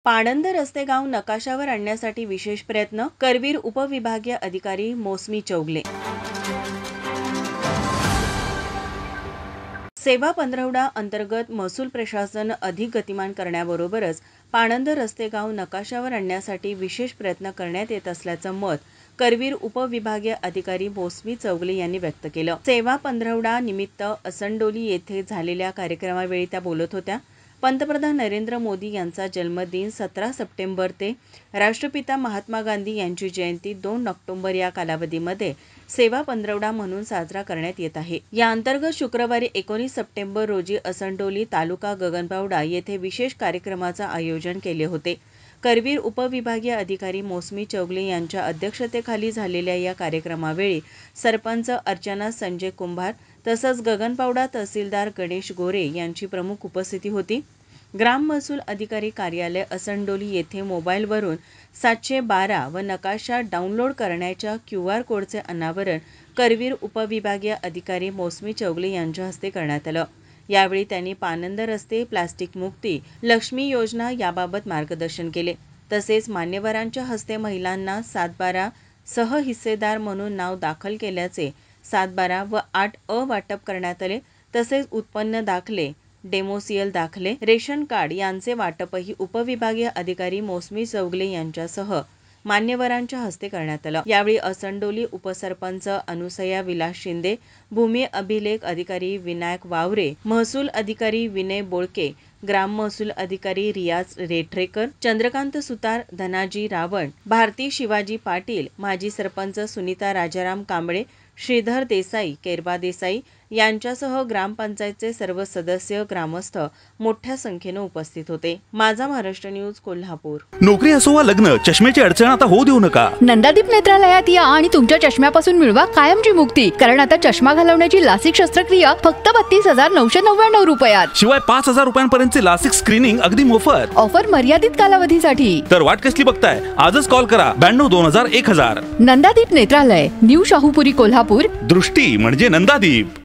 पाणंद रस्ते गाव नकाशावर आणण्यासाठी विशेष प्रयत्न, करवीर उपविभागीय अधिकारी मोसमी चौगले. सेवा पंधरवडा अंतर्गत महसूल प्रशासन अधिक गतिमान करण्याबरोबरच पाणंद रस्ते गाव नकाशावर आणण्यासाठी विशेष प्रयत्न करण्यात येत असल्याचं मत करवीर उपविभागीय अधिकारी मोसमी चौगले यांनी व्यक्त केलं. सेवा पंधरवडा निमित्त असंडोली येथे झालेल्या कार्यक्रमावेळी त्या बोलत होत्या. पंतप्रधान नरेंद्र मोदी यांचा जन्मदिन 17 सप्टेंबर ते राष्ट्रपिता महात्मा गांधी यांची जयंती 2 ऑक्टोबर या कालावधीमध्ये सेवा पंधरवडा म्हणून साजरा करण्यात येत आहे. या अंतर्गत शुक्रवारी 19 सप्टेंबर रोजी असंडोली तालुका गगनबावडा येथे विशेष कार्यक्रमाचे आयोजन केले होते. करवीर उपविभागीय अधिकारी मोसमी चौगले यांच्या अध्यक्षतेखाली झालेल्या या कार्यक्रमावेळी सरपंच अर्चना संजय कुंभार तसंच गगनबावडा तहसीलदार गणेश गोरे यांची प्रमुख उपस्थिती होती. ग्राम महसूल अधिकारी कार्यालय असंडोली येथे मोबाईलवरून 712 व नकाशा डाउनलोड करण्याच्या QR कोडचे अनावरण करवीर उपविभागीय अधिकारी मोसमी चौगले यांच्या हस्ते करण्यात आलं. यावेळी त्यांनी पाणंद रस्ते, प्लास्टिक मुक्ती, लक्ष्मी योजना याबाबत मार्गदर्शन केले. तसेच मान्यवरांच्या हस्ते महिलांना 712 सह हिस्सेदार म्हणून नाव दाखल केल्याचे 712 व 8A वाटप करण्यात आले. तसेच उत्पन्न दाखले, डेमोसियल दाखले, रेशन कार्ड यांचे वाटपही उपविभागीय अधिकारी मोसमी चौगले यांच्यासह मान्यवरांच्या हस्ते करण्यात आलं. यावेळी असंडोली उपसरपंच अनुसया विलास शिंदे, भूमी अभिलेख अधिकारी विनायक वावरे, महसूल अधिकारी विनय बोळके, ग्राम महसूल अधिकारी रियाज रेठरेकर, चंद्रकांत सुतार, धनाजी रावण, भारती शिवाजी पाटील, माजी सरपंच सुनीता राजाराम कांबळे, श्रीधर देसाई, केरबा देसाई यांच्यासह ग्रामपंचायतचे सर्व सदस्य, ग्रामस्थ मोठ्या संख्येने उपस्थित होते. माझा महाराष्ट्र न्यूज, कोल्हापूर. नोकरी असो वा लग्न, चष्म्याची अडचण आता होऊ देऊ नका. नंदादीप नेत्रालयात या आणि तुमच्या चष्म्यापासून मिळवा कायमची मुक्ती. कारण आता चष्मा घालवण्याची लासिक शस्त्रक्रिया फक्त 32,999 रुपयात. शिवाय 5,000 रुपयांपर्यंतचे लासिक स्क्रीनिंग अगदी मोफत. ऑफर मर्यादित कालावधीसाठी. तर वाट कसली बघताय? आजच कॉल करा 92 2000 1000. नंदादीप नेत्रालय, न्यू शाहूपुरी, कोल्हापूर. दृष्टी म्हणजे नंदादीप.